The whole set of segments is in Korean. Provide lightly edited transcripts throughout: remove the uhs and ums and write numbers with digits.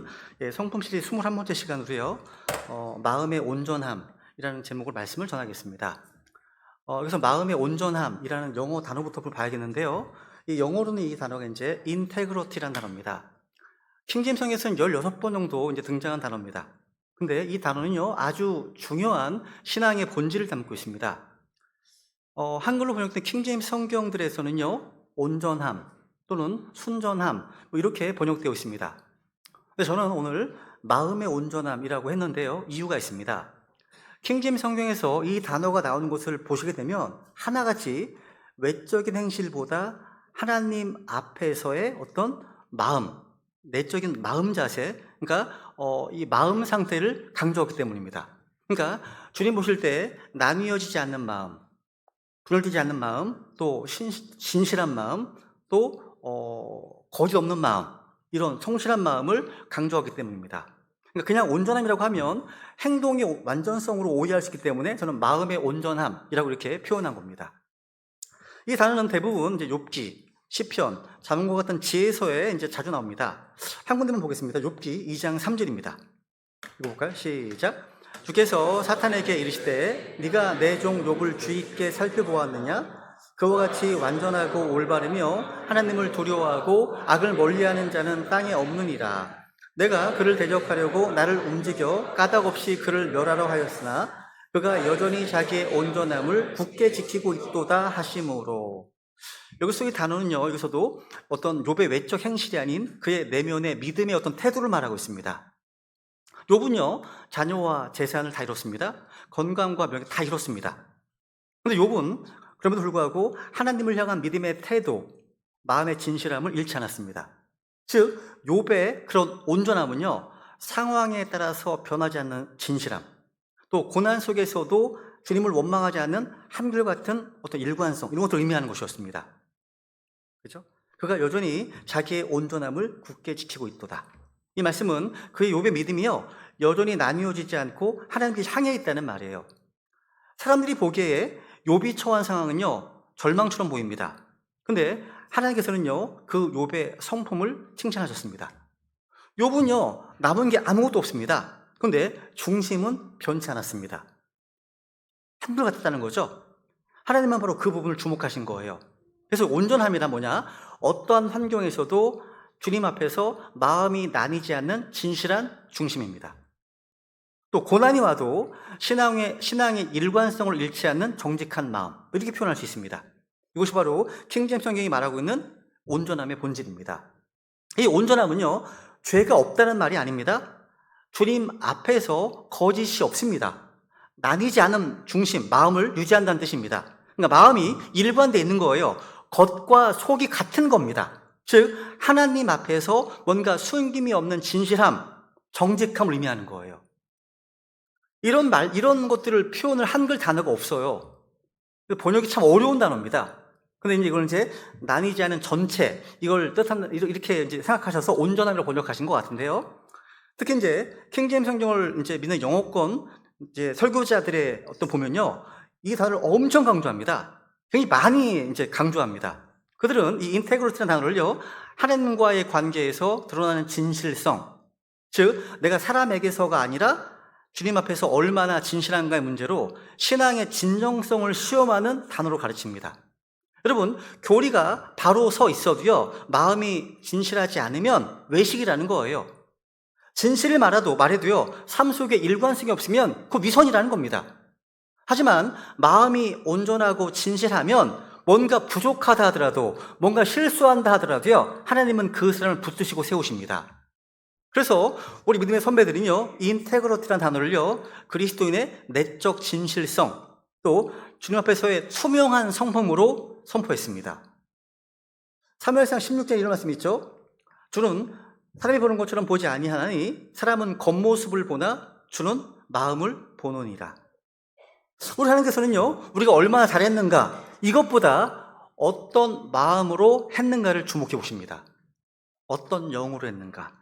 오늘은 성품 시리즈 21번째 시간으로요. 마음의 온전함이라는 제목으로 말씀을 전하겠습니다. 여기서 마음의 온전함이라는 영어 단어부터 봐야겠는데요. 이 영어로는 이 단어가 이제 인테그리티라는 단어입니다. 킹제임스성에서는 16번 정도 이제 등장한 단어입니다. 근데 이 단어는요, 아주 중요한 신앙의 본질을 담고 있습니다. 한글로 번역된 킹제임스 성경들에서는요, 온전함 또는 순전함 이렇게 번역되어 있습니다. 근데 저는 오늘 마음의 온전함이라고 했는데요, 이유가 있습니다. 킹제임스 성경에서 이 단어가 나오는 것을 보시게 되면 하나같이 외적인 행실보다 하나님 앞에서의 어떤 마음, 내적인 마음 자세, 그러니까 이 마음 상태를 강조하기 때문입니다. 그러니까 주님 보실 때 나뉘어지지 않는 마음, 분열되지 않는 마음, 또 진실한 마음, 또 거짓 없는 마음, 이런 성실한 마음을 강조하기 때문입니다. 그러니까 그냥 온전함이라고 하면 행동의 완전성으로 오해할 수 있기 때문에 저는 마음의 온전함이라고 이렇게 표현한 겁니다. 이 단어는 대부분 이제 욥기, 시편, 잠언과 같은 지혜서에 이제 자주 나옵니다. 한 군데만 보겠습니다. 욥기 2장 3절입니다. 읽어볼까요? 시작. 주께서 사탄에게 이르시되 네가 내 종 욥을 주의 있게 살펴보았느냐? 그와 같이 완전하고 올바르며 하나님을 두려워하고 악을 멀리하는 자는 땅에 없느니라. 내가 그를 대적하려고 나를 움직여 까닭없이 그를 멸하려 하였으나 그가 여전히 자기의 온전함을 굳게 지키고 있도다 하심으로. 여기서 이 단어는요, 여기서도 어떤 욥의 외적 행실이 아닌 그의 내면의 믿음의 어떤 태도를 말하고 있습니다. 욥은요, 자녀와 재산을 다 잃었습니다. 건강과 명예 다 잃었습니다. 그런데 욥은 그럼에도 불구하고 하나님을 향한 믿음의 태도, 마음의 진실함을 잃지 않았습니다. 즉 욥의 그런 온전함은요, 상황에 따라서 변하지 않는 진실함, 또 고난 속에서도 주님을 원망하지 않는 한결같은 어떤 일관성, 이런 것들을 의미하는 것이었습니다. 그렇죠? 그가 여전히 자기의 온전함을 굳게 지키고 있도다. 이 말씀은 그의 욥의 믿음이요, 여전히 나뉘어지지 않고 하나님께 향해 있다는 말이에요. 사람들이 보기에 욥이 처한 상황은요, 절망처럼 보입니다. 근데 하나님께서는요, 그 욥의 성품을 칭찬하셨습니다. 욥은요, 남은 게 아무것도 없습니다. 근데 중심은 변치 않았습니다. 한결같았다는 거죠. 하나님만 바로 그 부분을 주목하신 거예요. 그래서 온전함이란 뭐냐? 어떠한 환경에서도 주님 앞에서 마음이 나뉘지 않는 진실한 중심입니다. 또 고난이 와도 신앙의 일관성을 잃지 않는 정직한 마음, 이렇게 표현할 수 있습니다. 이것이 바로 킹제임스 성경이 말하고 있는 온전함의 본질입니다. 이 온전함은요, 죄가 없다는 말이 아닙니다. 주님 앞에서 거짓이 없습니다. 나뉘지 않은 중심, 마음을 유지한다는 뜻입니다. 그러니까 마음이 일관되어 있는 거예요. 겉과 속이 같은 겁니다. 즉 하나님 앞에서 뭔가 숨김이 없는 진실함, 정직함을 의미하는 거예요. 이런 것들을 표현을 한글 단어가 없어요. 번역이 참 어려운 단어입니다. 근데 이걸 이제 나뉘지 않은 전체, 이걸 이렇게 이제 생각하셔서 온전함이라고 번역하신 것 같은데요. 특히 이제 킹제임스 성경을 이제 믿는 영어권 이제 설교자들의 어떤 보면요, 이 단어를 엄청 강조합니다. 굉장히 많이 이제 강조합니다. 그들은 이 인테그리티라는 단어를요, 하나님과의 관계에서 드러나는 진실성, 즉 내가 사람에게서가 아니라 주님 앞에서 얼마나 진실한가의 문제로 신앙의 진정성을 시험하는 단어로 가르칩니다. 여러분, 교리가 바로 서 있어도요, 마음이 진실하지 않으면 외식이라는 거예요. 진실을 말해도요, 삶 속에 일관성이 없으면 그 위선이라는 겁니다. 하지만 마음이 온전하고 진실하면 뭔가 부족하다 하더라도, 뭔가 실수한다 하더라도요, 하나님은 그 사람을 붙드시고 세우십니다. 그래서 우리 믿음의 선배들은요, 인테그리티라는 단어를요, 그리스도인의 내적 진실성, 또 주님 앞에서의 투명한 성품으로 선포했습니다. 사무엘상 16장에 이런 말씀이 있죠. 주는 사람이 보는 것처럼 보지 아니하나니 사람은 겉모습을 보나 주는 마음을 보느니라. 우리 하나님께서는요, 우리가 얼마나 잘했는가, 이것보다 어떤 마음으로 했는가를 주목해 보십니다. 어떤 영으로 했는가.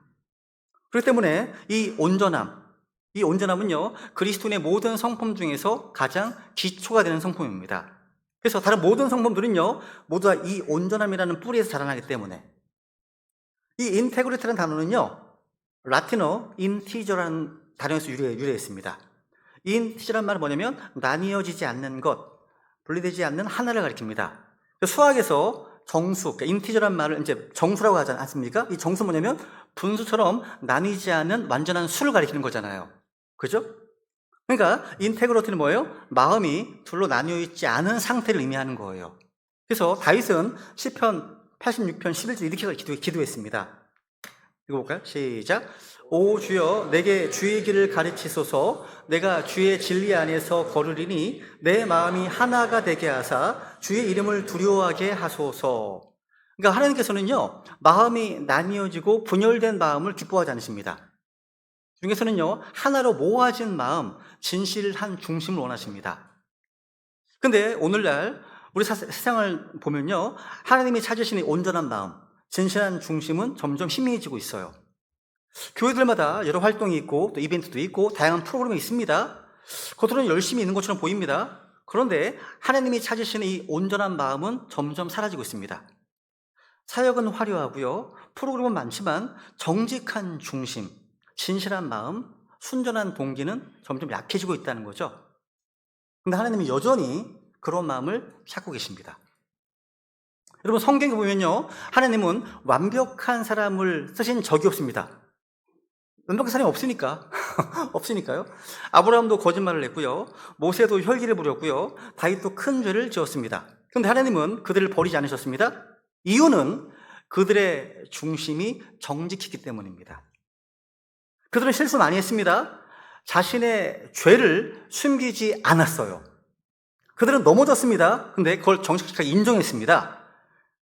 그렇기 때문에 이 온전함은요, 그리스도인의 모든 성품 중에서 가장 기초가 되는 성품입니다. 그래서 다른 모든 성품들은요, 모두 다 이 온전함이라는 뿌리에서 자라나기 때문에 이 인테그리티라는 단어는요, 라틴어 인티저라는 단어에서 유래했습니다. 인티저란 말은 뭐냐면 나뉘어지지 않는 것, 분리되지 않는 하나를 가리킵니다. 수학에서 정수, 그러니까 인티저란 말을 이제 정수라고 하지 않습니까? 이 정수 뭐냐면 분수처럼 나뉘지 않는 완전한 수를 가리키는 거잖아요. 그죠? 그러니까 인테그로티는 뭐예요? 마음이 둘로 나뉘어 있지 않은 상태를 의미하는 거예요. 그래서 다윗은 시편 86편 11절 이렇게 기도했습니다. 읽어볼까요? 시작. 오 주여 내게 주의 길을 가르치소서. 내가 주의 진리 안에서 걸으리니 내 마음이 하나가 되게 하사 주의 이름을 두려워하게 하소서. 그러니까 하나님께서는요, 마음이 나뉘어지고 분열된 마음을 기뻐하지 않으십니다. 중에서는요, 하나로 모아진 마음, 진실한 중심을 원하십니다. 근데 오늘날 우리 세상을 보면요, 하나님이 찾으시는 온전한 마음, 진실한 중심은 점점 희미해지고 있어요. 교회들마다 여러 활동이 있고 또 이벤트도 있고 다양한 프로그램이 있습니다. 겉으로는 열심히 있는 것처럼 보입니다. 그런데 하나님이 찾으시는 이 온전한 마음은 점점 사라지고 있습니다. 사역은 화려하고요, 프로그램은 많지만 정직한 중심, 진실한 마음, 순전한 동기는 점점 약해지고 있다는 거죠. 그런데 하나님은 여전히 그런 마음을 찾고 계십니다. 여러분, 성경에 보면요, 하나님은 완벽한 사람을 쓰신 적이 없습니다. 완벽한 사람이 없으니까. 없으니까요. 아브라함도 거짓말을 했고요, 모세도 혈기를 부렸고요, 다윗도 큰 죄를 지었습니다. 그런데 하나님은 그들을 버리지 않으셨습니다. 이유는 그들의 중심이 정직했기 때문입니다. 그들은 실수 많이 했습니다. 자신의 죄를 숨기지 않았어요. 그들은 넘어졌습니다. 근데 그걸 정직하게 인정했습니다.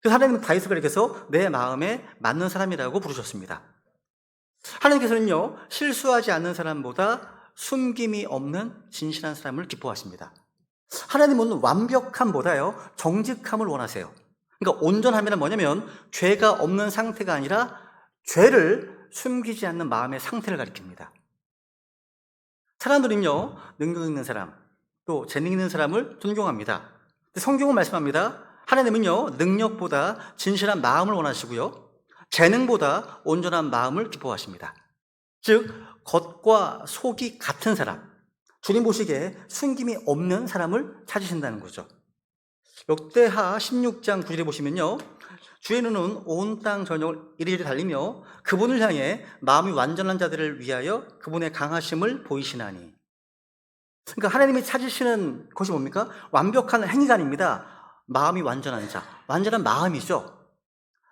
그래서 하나님은 다윗을 가리켜서 내 마음에 맞는 사람이라고 부르셨습니다. 하나님께서는요, 실수하지 않는 사람보다 숨김이 없는 진실한 사람을 기뻐하십니다. 하나님은 완벽함보다요, 정직함을 원하세요. 그러니까 온전함이란 뭐냐면 죄가 없는 상태가 아니라 죄를 숨기지 않는 마음의 상태를 가리킵니다. 사람들은요, 능력 있는 사람, 또 재능 있는 사람을 존경합니다. 성경은 말씀합니다. 하나님은요, 능력보다 진실한 마음을 원하시고요, 재능보다 온전한 마음을 기뻐하십니다. 즉, 겉과 속이 같은 사람, 주님 보시기에 숨김이 없는 사람을 찾으신다는 거죠. 역대하 16장 9절에 보시면요, 주의 눈은 온 땅 전역을 이리저리 달리며 그분을 향해 마음이 완전한 자들을 위하여 그분의 강하심을 보이시나니. 그러니까 하나님이 찾으시는 것이 뭡니까? 완벽한 행위가 아닙니다. 마음이 완전한 자, 완전한 마음이죠.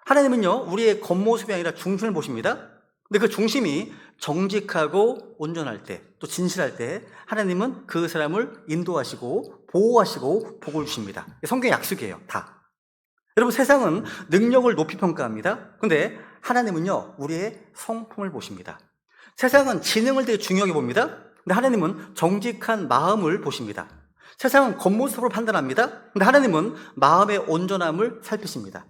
하나님은요, 우리의 겉모습이 아니라 중심을 보십니다. 근데 그 중심이 정직하고 온전할 때, 또 진실할 때 하나님은 그 사람을 인도하시고 보호하시고 복을 주십니다. 성경의 약속이에요, 다. 여러분, 세상은 능력을 높이 평가합니다. 근데 하나님은요, 우리의 성품을 보십니다. 세상은 지능을 되게 중요하게 봅니다. 근데 하나님은 정직한 마음을 보십니다. 세상은 겉모습으로 판단합니다. 근데 하나님은 마음의 온전함을 살피십니다.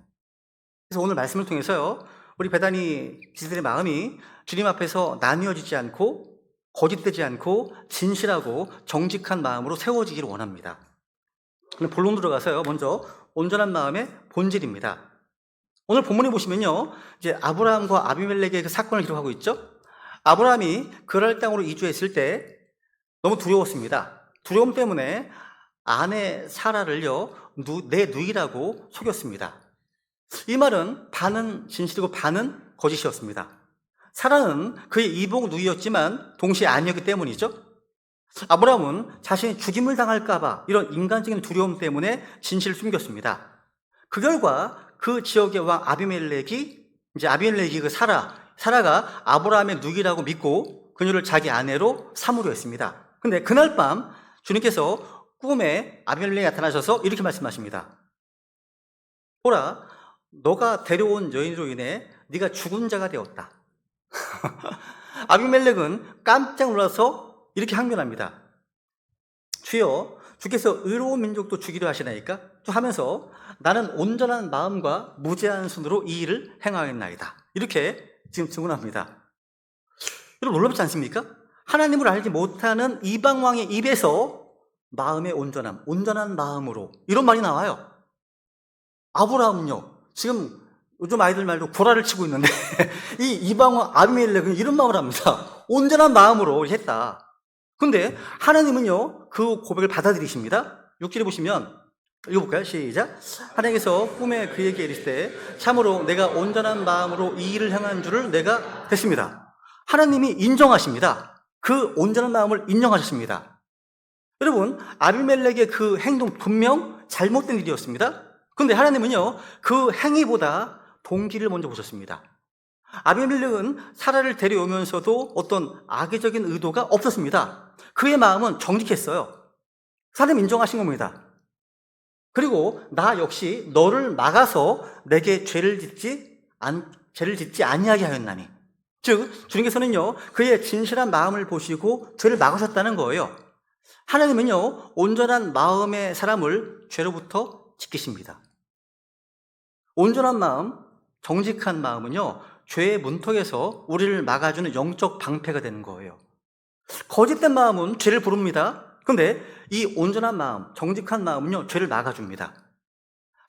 그래서 오늘 말씀을 통해서요, 우리 배단이 지들의 마음이 주님 앞에서 나뉘어지지 않고 거짓되지 않고 진실하고 정직한 마음으로 세워지기를 원합니다. 본론 들어가서요, 먼저 온전한 마음의 본질입니다. 오늘 본문에 보시면요, 이제 아브라함과 아비멜렉의 그 사건을 기록하고 있죠. 아브라함이 그랄 땅으로 이주했을 때 너무 두려웠습니다. 두려움 때문에 아내 사라를요, 내 누이라고 속였습니다. 이 말은 반은 진실이고 반은 거짓이었습니다. 사라는 그의 이복 누이였지만 동시에 아니었기 때문이죠. 아브라함은 자신이 죽임을 당할까봐 이런 인간적인 두려움 때문에 진실을 숨겼습니다. 그 결과 그 지역의 왕 아비멜렉이 그 사라가 아브라함의 누이라고 믿고 그녀를 자기 아내로 삼으려 했습니다. 근데 그날 밤 주님께서 꿈에 아비멜렉이 나타나셔서 이렇게 말씀하십니다. 보라, 너가 데려온 여인으로 인해 네가 죽은 자가 되었다. 아비멜렉은 깜짝 놀라서 이렇게 항변합니다. 주여, 주께서 의로운 민족도 죽이려 하시나이까? 또 하면서 나는 온전한 마음과 무죄한 손으로 이 일을 행하였나이다. 이렇게 지금 증언합니다. 여러분, 놀랍지 않습니까? 하나님을 알지 못하는 이방왕의 입에서 마음의 온전한 마음으로 이런 말이 나와요. 아브라함은요, 지금 요즘 아이들 말로 구라를 치고 있는데 이 이방원 아비멜렉은 이런 마음을 합니다. 온전한 마음으로 했다. 근데 하나님은요, 그 고백을 받아들이십니다. 6절에 보시면, 읽어볼까요? 시작. 하나님께서 꿈에 그에게 이르시되 참으로 내가 온전한 마음으로 이 일을 행한 줄을 내가 됐습니다. 하나님이 인정하십니다. 그 온전한 마음을 인정하셨습니다. 여러분, 아비멜렉의 그 행동 분명 잘못된 일이었습니다. 근데 하나님은요, 그 행위보다 동기를 먼저 보셨습니다. 아비멜렉은 사라를 데려오면서도 어떤 악의적인 의도가 없었습니다. 그의 마음은 정직했어요. 하나님 인정하신 겁니다. 그리고 나 역시 너를 막아서 내게 죄를 짓지 아니하게 하였나니. 즉 주님께서는요, 그의 진실한 마음을 보시고 죄를 막으셨다는 거예요. 하나님은요, 온전한 마음의 사람을 죄로부터 지키십니다. 온전한 마음, 정직한 마음은요, 죄의 문턱에서 우리를 막아주는 영적 방패가 되는 거예요. 거짓된 마음은 죄를 부릅니다. 근데 이 온전한 마음, 정직한 마음은요, 죄를 막아줍니다.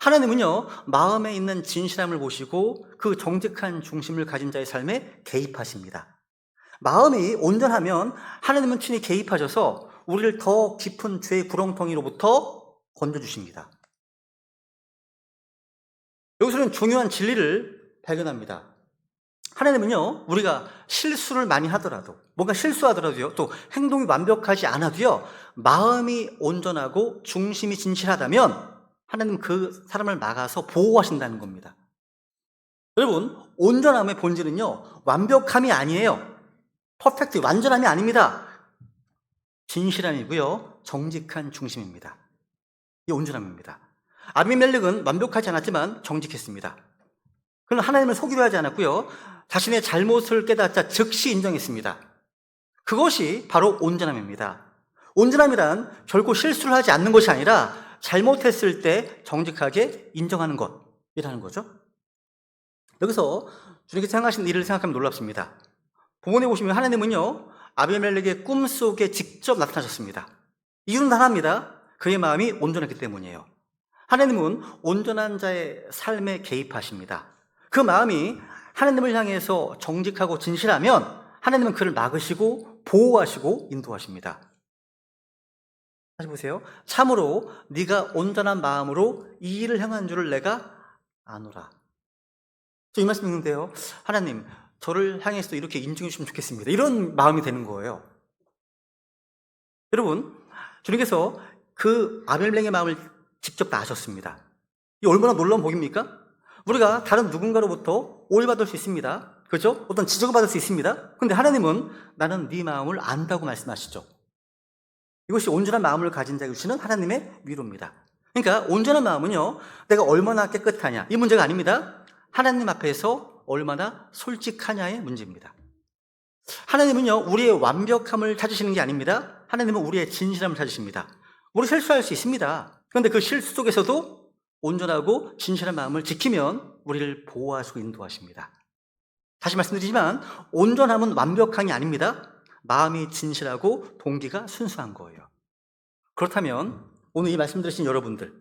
하나님은요, 마음에 있는 진실함을 보시고 그 정직한 중심을 가진 자의 삶에 개입하십니다. 마음이 온전하면 하나님은 친히 개입하셔서 우리를 더 깊은 죄의 구렁텅이로부터 건져주십니다. 여기서는 중요한 진리를 발견합니다. 하나님은요, 우리가 실수를 많이 하더라도, 뭔가 실수하더라도요, 또 행동이 완벽하지 않아도요, 마음이 온전하고 중심이 진실하다면 하나님 그 사람을 막아서 보호하신다는 겁니다. 여러분, 온전함의 본질은요, 완벽함이 아니에요. 퍼펙트, 완전함이 아닙니다. 진실함이고요, 정직한 중심입니다. 이 온전함입니다. 아비멜렉은 완벽하지 않았지만 정직했습니다. 그는 하나님을 속이려 하지 않았고요, 자신의 잘못을 깨닫자 즉시 인정했습니다. 그것이 바로 온전함입니다. 온전함이란 결코 실수를 하지 않는 것이 아니라 잘못했을 때 정직하게 인정하는 것이라는 거죠. 여기서 주님께서 행하신 일을 생각하면 놀랍습니다. 본문에 보시면 하나님은요, 아비멜렉의 꿈속에 직접 나타나셨습니다. 이유는 하나입니다. 그의 마음이 온전했기 때문이에요. 하나님은 온전한 자의 삶에 개입하십니다. 그 마음이 하나님을 향해서 정직하고 진실하면 하나님은 그를 막으시고 보호하시고 인도하십니다. 다시 보세요. 참으로 네가 온전한 마음으로 이 일을 행한 줄을 내가 아노라. 저 이 말씀 읽는데요, 하나님 저를 향해서 이렇게 인정해 주시면 좋겠습니다. 이런 마음이 되는 거예요. 여러분, 주님께서 그 아벨렉의 마음을 직접 다 아셨습니다. 이 얼마나 놀라운 복입니까? 우리가 다른 누군가로부터 오해받을 수 있습니다. 그렇죠? 어떤 지적을 받을 수 있습니다. 근데 하나님은 나는 네 마음을 안다고 말씀하시죠. 이것이 온전한 마음을 가진 자에게 주시는 하나님의 위로입니다. 그러니까 온전한 마음은요, 내가 얼마나 깨끗하냐 이 문제가 아닙니다. 하나님 앞에서 얼마나 솔직하냐의 문제입니다. 하나님은요, 우리의 완벽함을 찾으시는 게 아닙니다. 하나님은 우리의 진실함을 찾으십니다. 우리 실수할 수 있습니다. 그런데 그 실수 속에서도 온전하고 진실한 마음을 지키면 우리를 보호하시고 인도하십니다. 다시 말씀드리지만 온전함은 완벽함이 아닙니다. 마음이 진실하고 동기가 순수한 거예요. 그렇다면 오늘 이 말씀 들으신 여러분들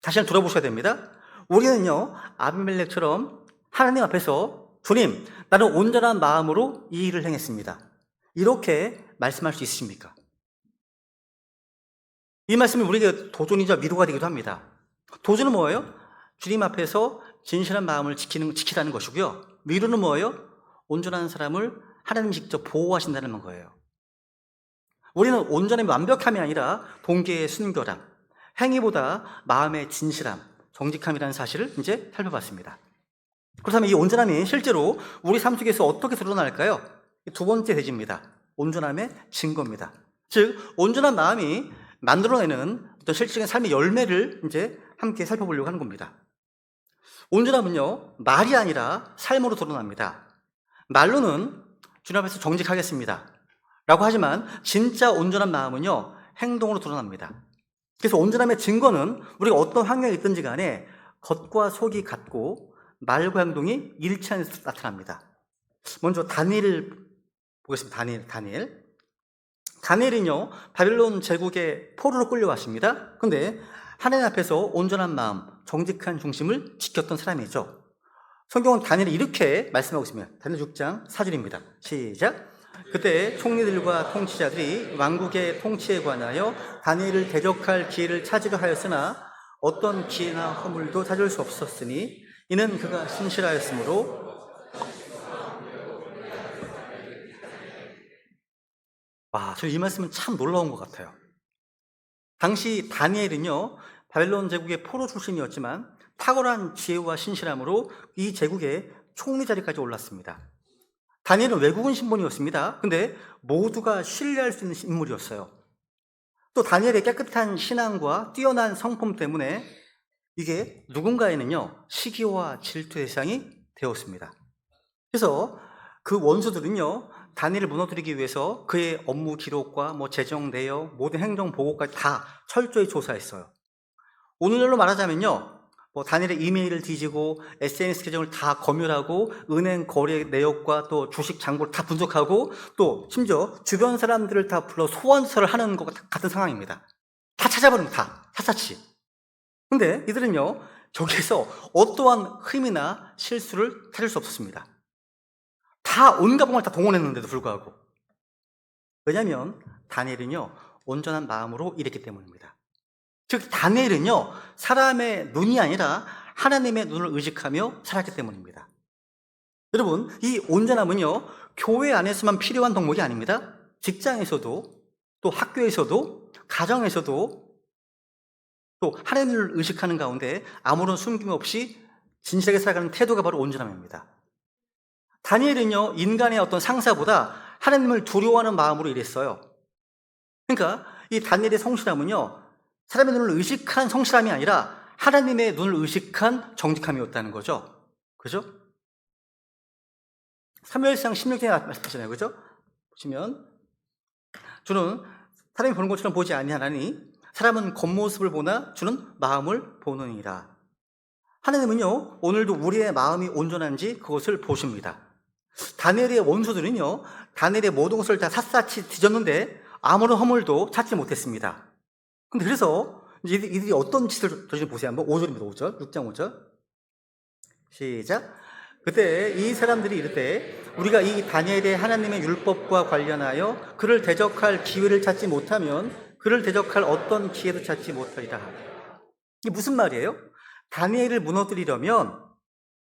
다시 한번 돌아보셔야 됩니다. 우리는요, 아비멜렉처럼 하나님 앞에서 주님, 나는 온전한 마음으로 이 일을 행했습니다, 이렇게 말씀할 수 있으십니까? 이 말씀이 우리에게 도전이자 위로가 되기도 합니다. 도전은 뭐예요? 주님 앞에서 진실한 마음을 지키라는 것이고요. 위로는 뭐예요? 온전한 사람을 하나님 직접 보호하신다는 거예요. 우리는 온전함이 완벽함이 아니라 동기의 순결함, 행위보다 마음의 진실함, 정직함이라는 사실을 이제 살펴봤습니다. 그렇다면 이 온전함이 실제로 우리 삶 속에서 어떻게 드러날까요? 두 번째 대지입니다. 온전함의 증거입니다. 즉, 온전한 마음이 만들어내는 어떤 실질적인 삶의 열매를 이제 함께 살펴보려고 하는 겁니다. 온전함은요, 말이 아니라 삶으로 드러납니다. 말로는 주님 앞에서 정직하겠습니다 라고 하지만 진짜 온전한 마음은요, 행동으로 드러납니다. 그래서 온전함의 증거는 우리가 어떤 환경에 있든지 간에 겉과 속이 같고 말과 행동이 일치하는 데 나타납니다. 먼저 다니엘 보겠습니다. 다니엘은요, 바빌론 제국의 포로로 끌려왔습니다. 그런데 하나님 앞에서 온전한 마음, 정직한 중심을 지켰던 사람이죠. 성경은 다니엘이 이렇게 말씀하고 있습니다. 다니엘 6장 4절입니다. 시작. 그때 총리들과 통치자들이 왕국의 통치에 관하여 다니엘을 대적할 기회를 찾으려 하였으나 어떤 기회나 허물도 찾을 수 없었으니 이는 그가 신실하였으므로. 와, 저 이 말씀은 참 놀라운 것 같아요. 당시 다니엘은요, 바벨론 제국의 포로 출신이었지만 탁월한 지혜와 신실함으로 이 제국의 총리 자리까지 올랐습니다. 다니엘은 외국인 신분이었습니다. 근데 모두가 신뢰할 수 있는 인물이었어요. 또 다니엘의 깨끗한 신앙과 뛰어난 성품 때문에 이게 누군가에는요, 시기와 질투의 대상이 되었습니다. 그래서 그 원수들은요, 다니엘을 무너뜨리기 위해서 그의 업무 기록과 재정 내역, 모든 행정 보고까지 다 철저히 조사했어요. 오늘날로 말하자면요, 다니엘의 이메일을 뒤지고 SNS 계정을 다 검열하고 은행 거래 내역과 또 주식 장부를 다 분석하고 또 심지어 주변 사람들을 다 불러 소환서를 하는 것 같은 상황입니다. 다 찾아버리는 다 샅샅이. 근데 이들은요, 저기에서 어떠한 흠이나 실수를 찾을 수 없었습니다. 다 온갖 방법을 다 동원했는데도 불구하고. 왜냐하면 다니엘은요, 온전한 마음으로 일했기 때문입니다. 즉 다니엘은요, 사람의 눈이 아니라 하나님의 눈을 의식하며 살았기 때문입니다. 여러분, 이 온전함은요, 교회 안에서만 필요한 덕목이 아닙니다. 직장에서도, 또 학교에서도, 가정에서도, 또 하나님을 의식하는 가운데 아무런 숨김 없이 진실하게 살아가는 태도가 바로 온전함입니다. 다니엘은요, 인간의 어떤 상사보다 하나님을 두려워하는 마음으로 일했어요. 그러니까 이 다니엘의 성실함은요, 사람의 눈을 의식한 성실함이 아니라 하나님의 눈을 의식한 정직함이었다는 거죠. 그죠? 사무엘상 16장에 말씀하시잖아요. 그죠? 보시면 주는 사람이 보는 것처럼 보지 아니하나니 사람은 겉모습을 보나 주는 마음을 보느니라. 하나님은요, 오늘도 우리의 마음이 온전한지 그것을 보십니다. 다니엘의 원수들은요, 다니엘의 모든 것을 다 샅샅이 뒤졌는데 아무런 허물도 찾지 못했습니다. 근데 그래서 이들이 어떤 짓을 저지르는지 보세요. 한번 5절입니다. 5절. 6장 5절. 시작. 그때 이 사람들이 이르되 우리가 이 다니엘의 하나님의 율법과 관련하여 그를 대적할 기회를 찾지 못하면 그를 대적할 어떤 기회도 찾지 못하리라. 이게 무슨 말이에요? 다니엘을 무너뜨리려면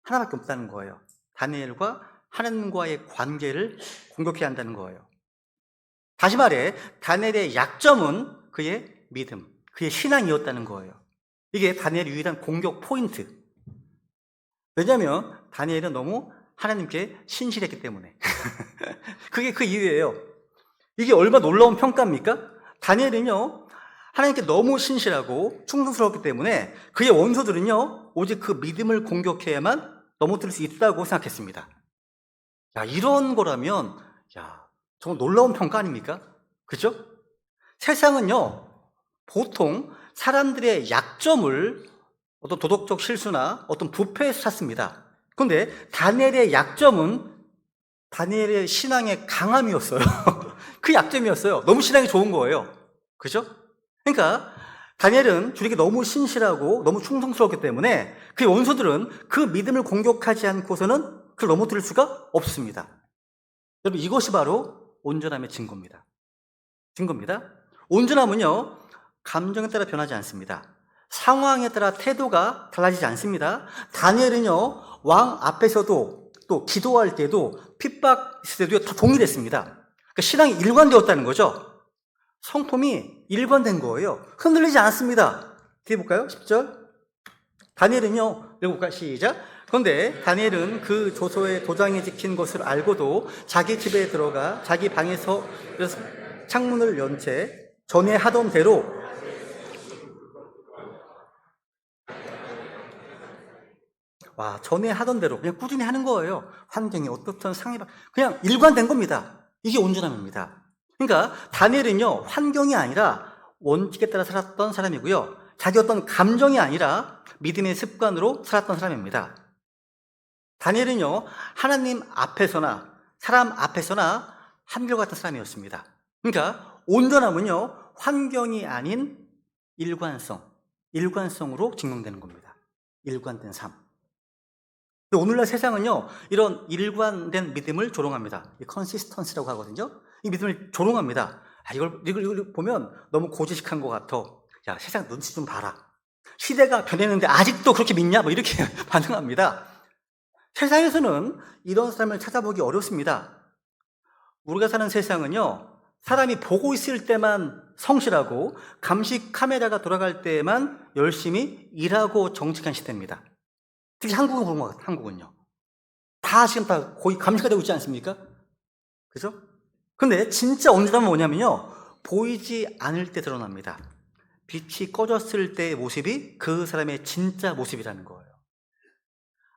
하나밖에 없다는 거예요. 다니엘과 하나님과의 관계를 공격해야 한다는 거예요. 다시 말해 다니엘의 약점은 그의 믿음, 그의 신앙이었다는 거예요. 이게 다니엘의 유일한 공격 포인트. 왜냐하면 다니엘은 너무 하나님께 신실했기 때문에. 그게 그 이유예요. 이게 얼마나 놀라운 평가입니까? 다니엘은요, 하나님께 너무 신실하고 충성스러웠기 때문에 그의 원수들은요, 오직 그 믿음을 공격해야만 넘어뜨릴 수 있다고 생각했습니다. 야, 이런 거라면, 야, 정말 놀라운 평가 아닙니까? 그죠? 세상은요, 보통 사람들의 약점을 어떤 도덕적 실수나 어떤 부패에서 찾습니다. 그런데 다니엘의 약점은 다니엘의 신앙의 강함이었어요. 그 약점이었어요. 너무 신앙이 좋은 거예요. 그죠? 그러니까 다니엘은 주에게 너무 신실하고 너무 충성스러웠기 때문에 그의 원수들은 그 믿음을 공격하지 않고서는 그걸 넘어뜨릴 수가 없습니다. 여러분, 이것이 바로 온전함의 증거입니다. 온전함은요, 감정에 따라 변하지 않습니다. 상황에 따라 태도가 달라지지 않습니다. 다니엘은요, 왕 앞에서도 또 기도할 때도 핍박 있을 때도 다 동일했습니다. 그러니까 신앙이 일관되었다는 거죠. 성품이 일관된 거예요. 흔들리지 않았습니다. 뒤에 볼까요? 10절. 다니엘은요, 읽어볼까요? 시작. 그런데 다니엘은 그 조서에 도장이 찍힌 것을 알고도 자기 집에 들어가 자기 방에서 창문을 연 채 전에 하던 대로 전에 하던 대로 그냥 꾸준히 하는 거예요. 환경이 어떻든 상해봐 그냥 일관된 겁니다. 이게 온전함입니다. 그러니까 다니엘은요, 환경이 아니라 원칙에 따라 살았던 사람이고요, 자기 어떤 감정이 아니라 믿음의 습관으로 살았던 사람입니다. 다니엘은요, 하나님 앞에서나 사람 앞에서나 한결같은 사람이었습니다. 그러니까 온전함은요, 환경이 아닌 일관성으로 증명되는 겁니다. 일관된 삶. 근데 오늘날 세상은요, 이런 일관된 믿음을 조롱합니다. 이 컨시스턴시라고 하거든요. 이 믿음을 조롱합니다. 이걸 보면 너무 고지식한 것 같아. 야, 세상 눈치 좀 봐라. 시대가 변했는데 아직도 그렇게 믿냐? 뭐 이렇게 반응합니다. 세상에서는 이런 사람을 찾아보기 어렵습니다. 우리가 사는 세상은요, 사람이 보고 있을 때만 성실하고 감시 카메라가 돌아갈 때만 열심히 일하고 정직한 시대입니다. 특히 한국은 그런 것 같아요. 한국은요. 다 지금 다 거의 감시가 되고 있지 않습니까? 그죠? 근데 진짜 온전함은 뭐냐면요, 보이지 않을 때 드러납니다. 빛이 꺼졌을 때의 모습이 그 사람의 진짜 모습이라는 거예요.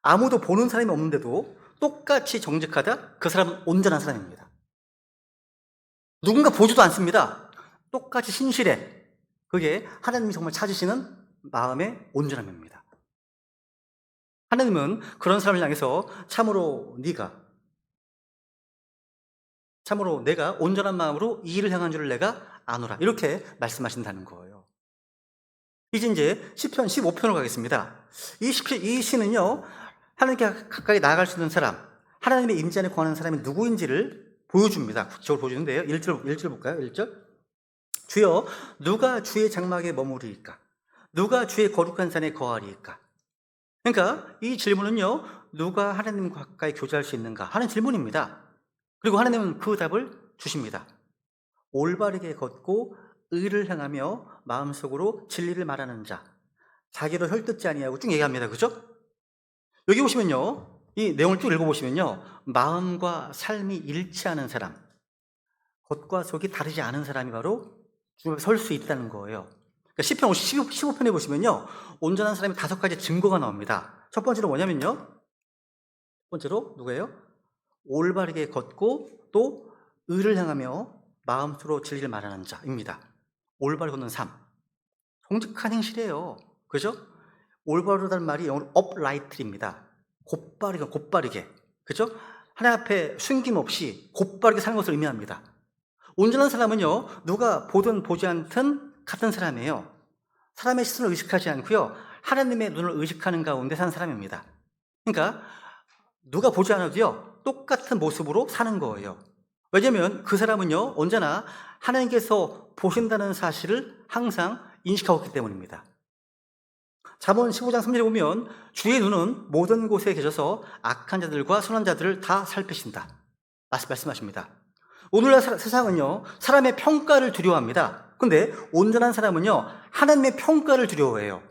아무도 보는 사람이 없는데도 똑같이 정직하다? 그 사람은 온전한 사람입니다. 누군가 보지도 않습니다. 똑같이 신실해. 그게 하나님이 정말 찾으시는 마음의 온전함입니다. 하나님은 그런 사람을 향해서 참으로 내가 온전한 마음으로 이 일을 향한 줄을 내가 아노라, 이렇게 말씀하신다는 거예요. 이제 시편 15편으로 가겠습니다. 이 시는요, 하나님께 가까이 나아갈 수 있는 사람, 하나님의 임재 안에 거하는 사람이 누구인지를 보여줍니다. 구체적으로 보여주는데요. 1절 볼까요? 1절. 주여, 누가 주의 장막에 머무르리까? 누가 주의 거룩한 산에 거하리까? 그러니까 이 질문은요, 누가 하나님과 가까이 교제할 수 있는가 하는 질문입니다. 그리고 하나님은 그 답을 주십니다. 올바르게 걷고 의를 행하며 마음속으로 진리를 말하는 자, 자기로 혈뜯지 아니하고 쭉 얘기합니다. 그죠? 여기 보시면요, 이 내용을 쭉 읽어보시면요, 마음과 삶이 일치하는 사람, 겉과 속이 다르지 않은 사람이 바로 주님 앞에 설 수 있다는 거예요. 그러니까 시편 15편에 보시면요, 온전한 사람이 5가지 증거가 나옵니다. 첫 번째로 뭐냐면요, 첫 번째로 누구예요? 올바르게 걷고 또 의를 향하며 마음으로 진리를 말하는 자입니다. 올바르게 걷는 삶, 정직한 행실이에요. 그죠? 올바르다는 말이 영어로 upright입니다. 곧바르게. 그죠? 하나님 앞에 숨김없이 곧바르게 사는 것을 의미합니다. 온전한 사람은요, 누가 보든 보지 않든 같은 사람이에요. 사람의 시선을 의식하지 않고요, 하나님의 눈을 의식하는 가운데 사는 사람입니다. 그러니까 누가 보지 않아도요, 똑같은 모습으로 사는 거예요. 왜냐하면 그 사람은요, 언제나 하나님께서 보신다는 사실을 항상 인식하고 있기 때문입니다. 잠언 15장 3절에 보면 주의 눈은 모든 곳에 계셔서 악한 자들과 선한 자들을 다 살피신다 말씀하십니다. 오늘날 세상은요, 사람의 평가를 두려워합니다. 근데 온전한 사람은요, 하나님의 평가를 두려워해요.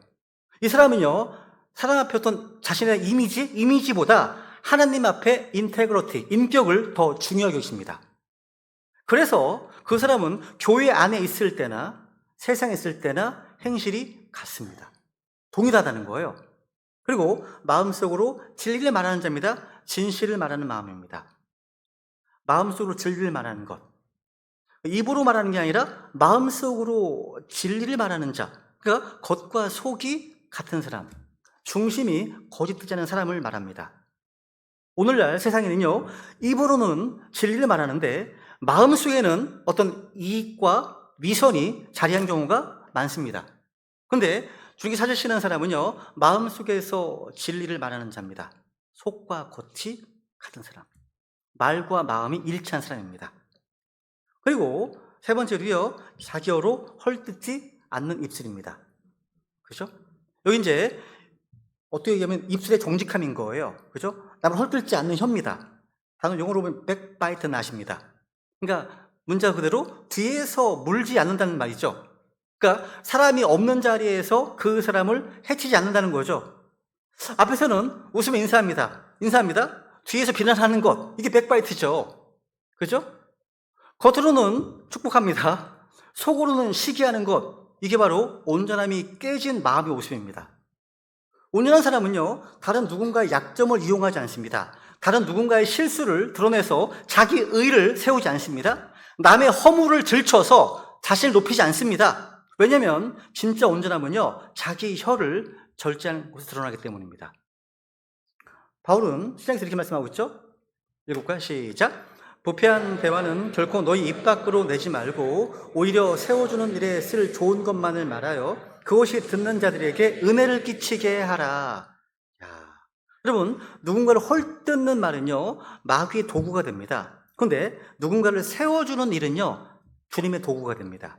이 사람은요, 사람 앞에 어떤 자신의 이미지보다 하나님 앞에 인테그리티, 인격을 더 중요하게 여기십니다. 그래서 그 사람은 교회 안에 있을 때나 세상에 있을 때나 행실이 같습니다. 동일하다는 거예요. 그리고 마음속으로 진리를 말하는 자입니다. 진실을 말하는 마음입니다. 마음속으로 진리를 말하는 것, 입으로 말하는 게 아니라 마음속으로 진리를 말하는 자, 그러니까 겉과 속이 같은 사람, 중심이 거짓되지 않은 사람을 말합니다. 오늘날 세상에는요, 입으로는 진리를 말하는데 마음속에는 어떤 이익과 위선이 자리한 경우가 많습니다. 그런데 주님께 찾으시는 사람은요, 마음속에서 진리를 말하는 자입니다. 속과 겉이 같은 사람, 말과 마음이 일치한 사람입니다. 그리고 세 번째로요, 자기어로 헐뜯지 않는 입술입니다. 그죠? 여기 이제 어떻게 얘기하면 입술의 정직함인 거예요. 그죠? 남을 헐뜯지 않는 혀입니다. 다른 용어로 보면 백바이트 낫입니다. 그러니까 문자 그대로 뒤에서 물지 않는다는 말이죠. 그러니까 사람이 없는 자리에서 그 사람을 해치지 않는다는 거죠. 앞에서는 웃으며 인사합니다. 뒤에서 비난하는 것, 이게 백바이트죠. 그죠? 겉으로는 축복합니다. 속으로는 시기하는 것, 이게 바로 온전함이 깨진 마음의 모습입니다. 온전한 사람은요, 다른 누군가의 약점을 이용하지 않습니다. 다른 누군가의 실수를 드러내서 자기 의를 세우지 않습니다. 남의 허물을 들춰서 자신을 높이지 않습니다. 왜냐하면 진짜 온전함은요, 자기 혀를 절제하는 곳에 드러나기 때문입니다. 바울은 시장에서 이렇게 말씀하고 있죠. 읽어볼까요? 시작. 부패한 대화는 결코 너희 입 밖으로 내지 말고 오히려 세워주는 일에 쓸 좋은 것만을 말하여 그것이 듣는 자들에게 은혜를 끼치게 하라. 야, 여러분, 누군가를 헐뜯는 말은요, 마귀의 도구가 됩니다. 그런데 누군가를 세워주는 일은요, 주님의 도구가 됩니다.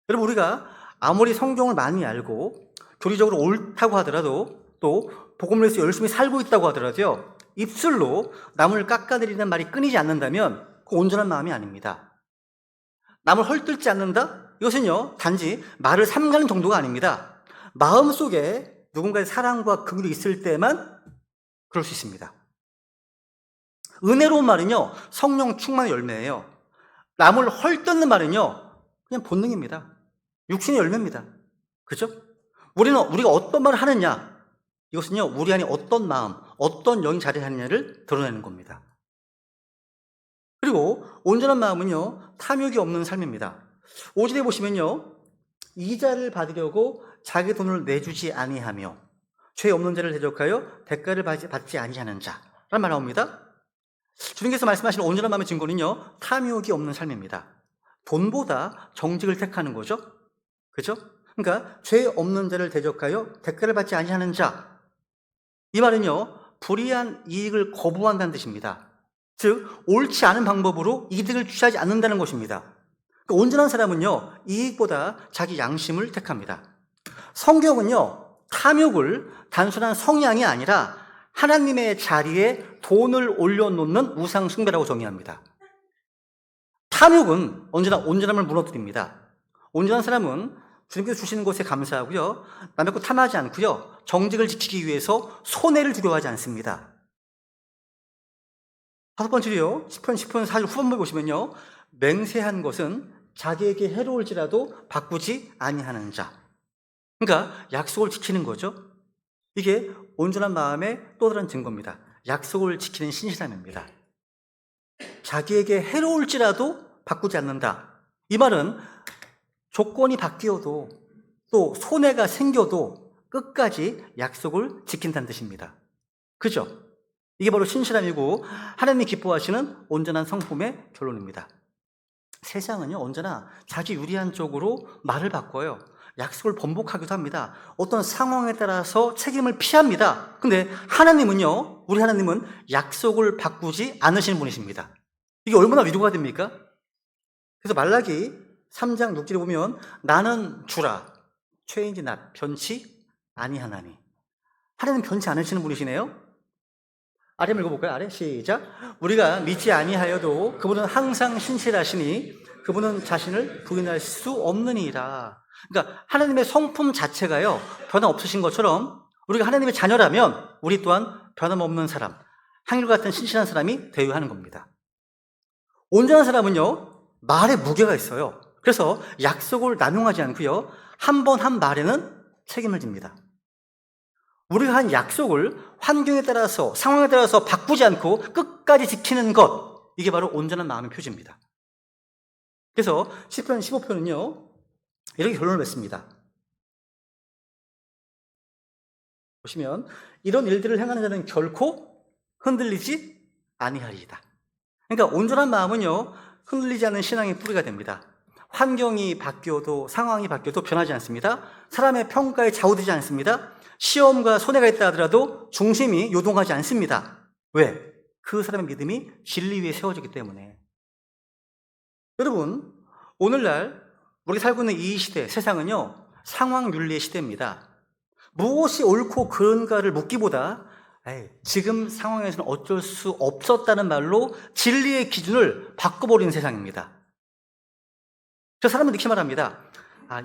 여러분, 우리가 아무리 성경을 많이 알고 교리적으로 옳다고 하더라도, 또 복음을 위해서 열심히 살고 있다고 하더라도요, 입술로 남을 깎아내리는 말이 끊이지 않는다면 그 온전한 마음이 아닙니다. 남을 헐뜯지 않는다? 이것은요, 단지 말을 삼가는 정도가 아닙니다. 마음속에 누군가의 사랑과 긍휼이 있을 때만 그럴 수 있습니다. 은혜로운 말은요, 성령 충만의 열매예요. 남을 헐뜯는 말은요, 그냥 본능입니다. 육신의 열매입니다. 그죠? 우리가 어떤 말을 하느냐, 이것은요, 우리 안에 어떤 마음, 어떤 영이 자리하느냐를 드러내는 겁니다. 그리고 온전한 마음은요, 탐욕이 없는 삶입니다. 5절에 보시면요, 이자를 받으려고 자기 돈을 내주지 아니하며 죄 없는 자를 대적하여 대가를 받지 아니하는 자라는 말 나옵니다. 주님께서 말씀하시는 온전한 마음의 증거는요, 탐욕이 없는 삶입니다. 돈보다 정직을 택하는 거죠. 그죠? 그러니까 죄 없는 자를 대적하여 대가를 받지 아니하는 자, 이 말은요, 불의한 이익을 거부한다는 뜻입니다. 즉 옳지 않은 방법으로 이득을 취하지 않는다는 것입니다. 그러니까 온전한 사람은요, 이익보다 자기 양심을 택합니다. 성경은요, 탐욕을 단순한 성향이 아니라 하나님의 자리에 돈을 올려놓는 우상 숭배라고 정의합니다. 탐욕은 언제나 온전함을 무너뜨립니다. 온전한 사람은 주님께서 주시는 것에 감사하고요, 남의 것 탐하지 않고요, 정직을 지키기 위해서 손해를 두려워하지 않습니다. 5번째로요, 10편 4절 후반부에 보시면요, 맹세한 것은 자기에게 해로울지라도 바꾸지 아니하는 자. 그러니까 약속을 지키는 거죠. 이게 온전한 마음의 또 다른 증거입니다. 약속을 지키는 신실함입니다. 자기에게 해로울지라도 바꾸지 않는다. 이 말은 조건이 바뀌어도, 또 손해가 생겨도 끝까지 약속을 지킨다는 뜻입니다. 그죠? 이게 바로 신실함이고 하나님이 기뻐하시는 온전한 성품의 결론입니다. 세상은요, 언제나 자기 유리한 쪽으로 말을 바꿔요. 약속을 번복하기도 합니다. 어떤 상황에 따라서 책임을 피합니다. 근데 하나님은요, 우리 하나님은 약속을 바꾸지 않으시는 분이십니다. 이게 얼마나 위로가 됩니까? 그래서 말라기 3장 6절에 보면 나는 주라 change not, 변치 아니하나니. 하나님 변치 않으시는 분이시네요. 아래 읽어볼까요? 아래 시작. 우리가 믿지 아니하여도 그분은 항상 신실하시니 그분은 자신을 부인할 수 없느니라. 그러니까 하나님의 성품 자체가요, 변함없으신 것처럼 우리가 하나님의 자녀라면 우리 또한 변함없는 사람, 한결같은 신실한 사람이 되어야 하는 겁니다. 온전한 사람은요, 말에 무게가 있어요. 그래서 약속을 남용하지 않고요, 한 번 한 말에는 책임을 집니다. 우리가 한 약속을 환경에 따라서, 상황에 따라서 바꾸지 않고 끝까지 지키는 것, 이게 바로 온전한 마음의 표지입니다. 그래서 시편 15편은요, 이렇게 결론을 맺습니다. 보시면 이런 일들을 행하는 자는 결코 흔들리지 아니하리이다. 그러니까 온전한 마음은요, 흔들리지 않는 신앙의 뿌리가 됩니다. 환경이 바뀌어도, 상황이 바뀌어도 변하지 않습니다. 사람의 평가에 좌우되지 않습니다. 시험과 손해가 있다 하더라도 중심이 요동하지 않습니다. 왜? 그 사람의 믿음이 진리 위에 세워지기 때문에. 여러분, 오늘날 우리가 살고 있는 이 시대, 세상은요, 상황 윤리의 시대입니다. 무엇이 옳고 그른가를 묻기보다 지금 상황에서는 어쩔 수 없었다는 말로 진리의 기준을 바꿔버리는 세상입니다. 저 사람은 이렇게 말합니다.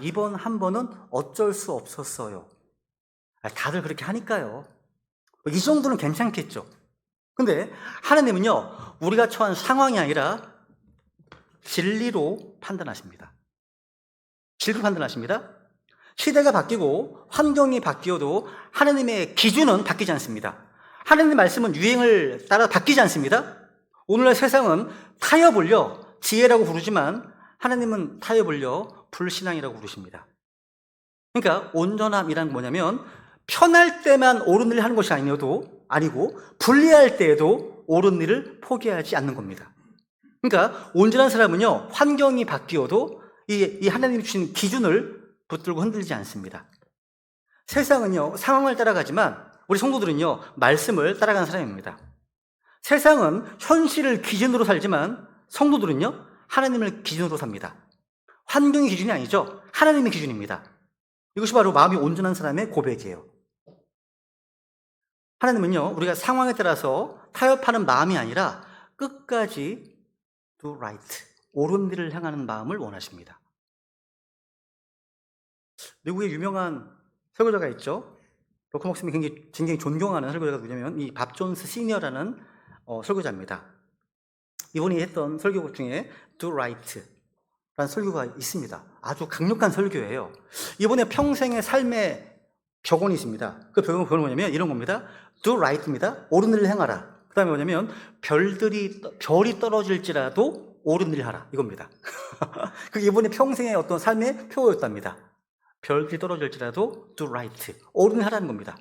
이번 한 번은 어쩔 수 없었어요. 다들 그렇게 하니까요. 이 정도는 괜찮겠죠. 근데 하나님은요, 우리가 처한 상황이 아니라 진리로 판단하십니다. 진리로 판단하십니다. 시대가 바뀌고 환경이 바뀌어도 하나님의 기준은 바뀌지 않습니다. 하나님의 말씀은 유행을 따라 바뀌지 않습니다. 오늘날 세상은 타협을요, 지혜라고 부르지만 하나님은 타협을요, 불신앙이라고 부르십니다. 그러니까 온전함이란 뭐냐면 편할 때만 옳은 일을 하는 것이 아니고 불리할 때에도 옳은 일을 포기하지 않는 겁니다. 그러니까 온전한 사람은요, 환경이 바뀌어도 이 하나님이 주신 기준을 붙들고 흔들리지 않습니다. 세상은요, 상황을 따라가지만 우리 성도들은요, 말씀을 따라가는 사람입니다. 세상은 현실을 기준으로 살지만 성도들은요, 하나님을 기준으로 삽니다. 환경이 기준이 아니죠. 하나님의 기준입니다. 이것이 바로 마음이 온전한 사람의 고백이에요. 하나님은요, 우리가 상황에 따라서 타협하는 마음이 아니라 끝까지 do right, 옳은 일을 향하는 마음을 원하십니다. 미국의 유명한 설교자가 있죠. 로커 목사님이 굉장히 존경하는 설교자가 누구냐면 이 밥 존스 시니어라는 설교자입니다. 이분이 했던 설교 중에 do right 라는 설교가 있습니다. 아주 강력한 설교예요. 이분의 평생의 삶의 벽원이 있습니다. 그 벽은 뭐냐면 이런 겁니다. do right입니다. 옳은 일을 행하라. 그 다음에 뭐냐면 별이 떨어질지라도 옳은 일을 하라. 이겁니다. 그게 이분의 평생의 어떤 삶의 표어였답니다. 별이 떨어질지라도 do right. 옳은 일을 하라는 겁니다.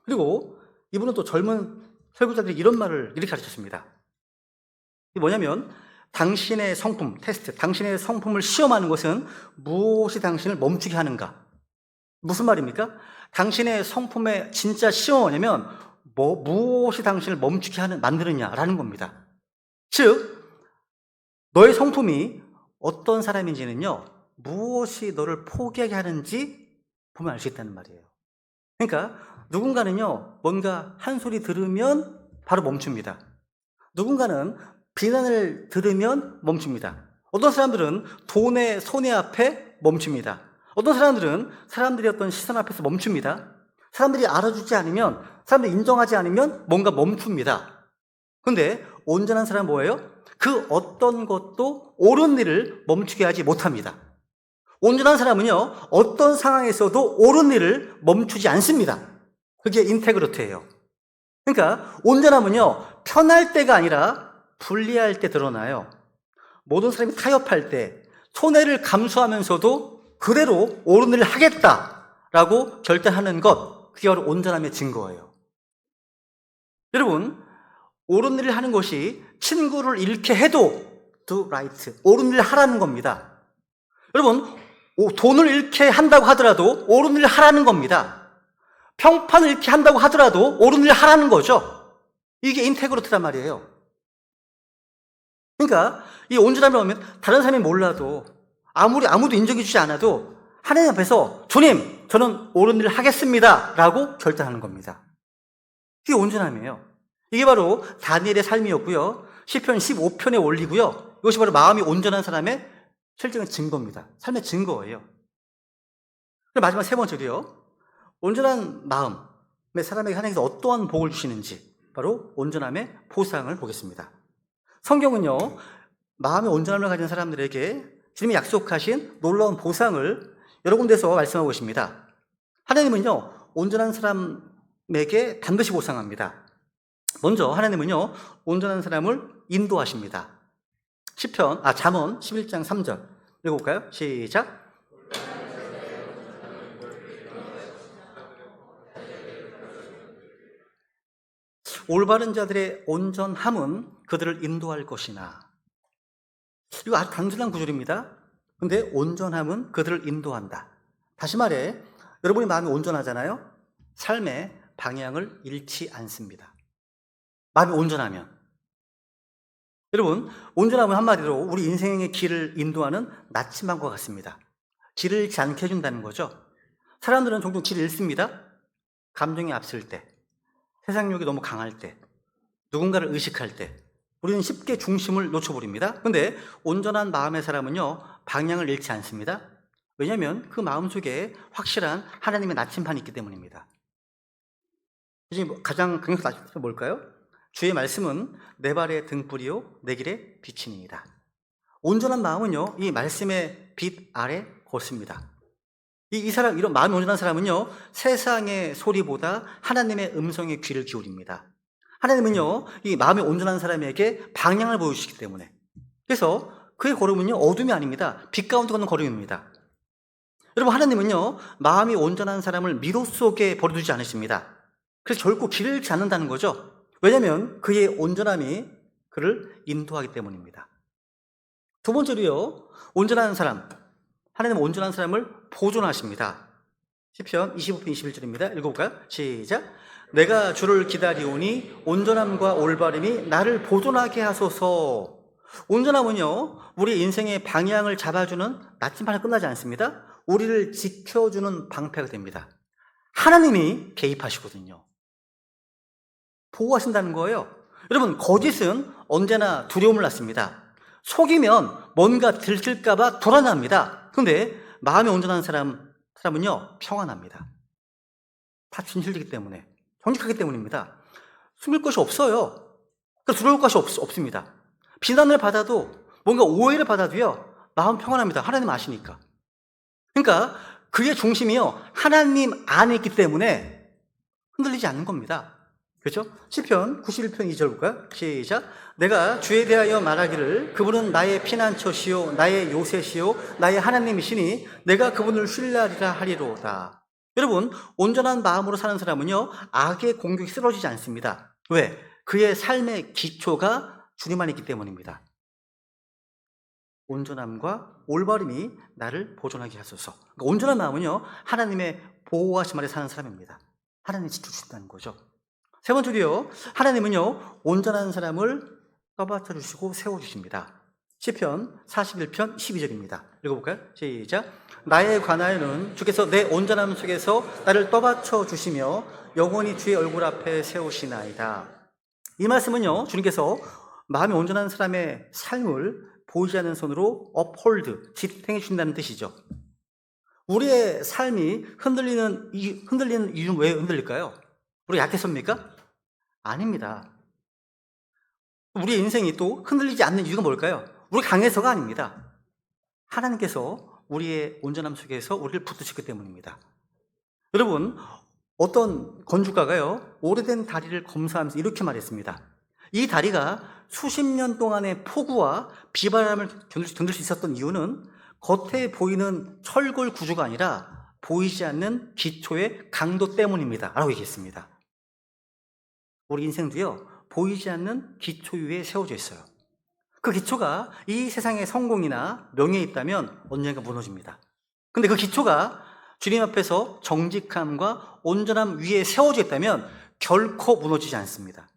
그리고 이분은 또 젊은 설교자들이 이런 말을 이렇게 가르쳤습니다. 이게 뭐냐면 당신의 성품, 테스트, 당신의 성품을 시험하는 것은 무엇이 당신을 멈추게 하는가? 무슨 말입니까? 당신의 성품의 진짜 시험은 뭐냐면 무엇이 당신을 멈추게 만드느냐라는 겁니다. 즉, 너의 성품이 어떤 사람인지는요, 무엇이 너를 포기하게 하는지 보면 알 수 있다는 말이에요. 그러니까 누군가는요, 뭔가 한 소리 들으면 바로 멈춥니다. 누군가는 비난을 들으면 멈춥니다. 어떤 사람들은 돈의 손해 앞에 멈춥니다. 어떤 사람들은 사람들의 어떤 시선 앞에서 멈춥니다. 사람들이 알아주지 않으면, 사람들이 인정하지 않으면 뭔가 멈춥니다. 그런데 온전한 사람은 뭐예요? 그 어떤 것도 옳은 일을 멈추게 하지 못합니다. 온전한 사람은요, 어떤 상황에서도 옳은 일을 멈추지 않습니다. 그게 인테그리티예요. 그러니까 온전함은요, 편할 때가 아니라 불리할 때 드러나요. 모든 사람이 타협할 때 손해를 감수하면서도 그대로 옳은 일을 하겠다라고 결단하는 것, 그게 바로 온전함의 증거예요. 여러분, 옳은 일을 하는 것이 친구를 잃게 해도 do right, 옳은 일을 하라는 겁니다. 여러분, 돈을 잃게 한다고 하더라도 옳은 일을 하라는 겁니다. 평판을 잃게 한다고 하더라도 옳은 일을 하라는 거죠. 이게 인테그리티란 말이에요. 그러니까 이 온전함을 보면 다른 사람이 몰라도 아무도 인정해 주지 않아도 하나님 앞에서 주님, 저는 옳은 일을 하겠습니다 라고 결단하는 겁니다. 이게 온전함이에요. 이게 바로 다니엘의 삶이었고요. 시편 15편의 원리고요. 이것이 바로 마음이 온전한 사람의 실증의 증거입니다. 삶의 증거예요. 마지막 세 번째로요. 온전한 마음의 사람에게 하나님께서 어떠한 복을 주시는지 바로 온전함의 보상을 보겠습니다. 성경은요, 마음의 온전함을 가진 사람들에게 주님이 약속하신 놀라운 보상을 여러 군데서 말씀하고 계십니다. 하나님은요, 온전한 사람에게 반드시 보상합니다. 먼저 하나님은요, 온전한 사람을 인도하십니다. 잠언 11장 3절 읽어볼까요? 시작. 올바른 자들의 온전함은 그들을 인도할 것이나. 이거 아주 단순한 구절입니다. 근데 온전함은 그들을 인도한다. 다시 말해, 여러분의 마음이 온전하잖아요? 삶의 방향을 잃지 않습니다. 마음이 온전하면. 여러분, 온전함은 한마디로 우리 인생의 길을 인도하는 나침반과 같습니다. 길을 잃지 않게 해준다는 거죠. 사람들은 종종 길을 잃습니다. 감정이 앞설 때, 세상욕이 너무 강할 때, 누군가를 의식할 때, 우리는 쉽게 중심을 놓쳐버립니다. 그런데 온전한 마음의 사람은요, 방향을 잃지 않습니다. 왜냐하면 그 마음속에 확실한 하나님의 나침반이 있기 때문입니다. 지금 가장 강력한 나침반이 뭘까요? 주의 말씀은 내 발의 등불이요 내 길의 빛이니이다. 온전한 마음은요, 이 말씀의 빛 아래 걷습니다. 이런 마음이 온전한 사람은요, 세상의 소리보다 하나님의 음성에 귀를 기울입니다. 하나님은요, 이 마음이 온전한 사람에게 방향을 보여주시기 때문에. 그래서 그의 걸음은요, 어둠이 아닙니다. 빛 가운데 걷는 걸음입니다. 여러분, 하나님은요, 마음이 온전한 사람을 미로 속에 버려두지 않으십니다. 그래서 결코 길을 잃지 않는다는 거죠. 왜냐하면 그의 온전함이 그를 인도하기 때문입니다. 두 번째로요, 온전한 사람, 하나님은 온전한 사람을 보존하십니다. 시편 25편 21절입니다. 읽어볼까요? 시작. 내가 주를 기다리오니 온전함과 올바름이 나를 보존하게 하소서. 온전함은요, 우리 인생의 방향을 잡아주는 나침반에 끝나지 않습니다. 우리를 지켜주는 방패가 됩니다. 하나님이 개입하시거든요. 보호하신다는 거예요. 여러분, 거짓은 언제나 두려움을 낳습니다. 속이면 뭔가 들킬까봐 불안합니다. 그런데 마음이 온전한 사람은요, 평안합니다. 다 진실이기 때문에, 정직하기 때문입니다. 숨길 것이 없어요. 두려울 것이 없습니다. 비난을 받아도, 뭔가 오해를 받아도요, 마음 평안합니다. 하나님 아시니까. 그러니까 그의 중심이요, 하나님 안에 있기 때문에 흔들리지 않는 겁니다. 그렇죠? 시편 91편 2절 볼까요? 시작. 내가 주에 대하여 말하기를 그분은 나의 피난처시요 나의 요새시요 나의 하나님이시니 내가 그분을 신뢰하리라 하리로다. 여러분, 온전한 마음으로 사는 사람은요, 악의 공격이 쓰러지지 않습니다. 왜? 그의 삶의 기초가 주님 안에 있기 때문입니다. 온전함과 올바름이 나를 보존하게 하소서. 그러니까 온전한 마음은요, 하나님의 보호하심 아래 사는 사람입니다. 하나님이 지켜주신다는 거죠. 세 번째로요, 하나님은요, 온전한 사람을 떠받쳐 주시고 세워주십니다. 시편 41편 12절입니다. 읽어볼까요? 시작. 나에 관하여는 주께서 내 온전함 속에서 나를 떠받쳐 주시며 영원히 주의 얼굴 앞에 세우시나이다. 이 말씀은요, 주님께서 마음이 온전한 사람의 삶을 보이지 않는 손으로 uphold, 지탱해 주신다는 뜻이죠. 우리의 삶이 흔들리는 이유는 왜 흔들릴까요? 우리가 약해서입니까? 아닙니다. 우리의 인생이 또 흔들리지 않는 이유가 뭘까요? 우리 강해서가 아닙니다. 하나님께서 우리의 온전함 속에서 우리를 붙드셨기 때문입니다. 여러분, 어떤 건축가가요, 오래된 다리를 검사하면서 이렇게 말했습니다. 이 다리가 수십 년 동안의 폭우와 비바람을 견딜 수 있었던 이유는 겉에 보이는 철골 구조가 아니라 보이지 않는 기초의 강도 때문입니다. 라고 얘기했습니다. 우리 인생도요, 보이지 않는 기초 위에 세워져 있어요. 그 기초가 이 세상의 성공이나 명예에 있다면 언젠가 무너집니다. 근데 그 기초가 주님 앞에서 정직함과 온전함 위에 세워져 있다면 결코 무너지지 않습니다.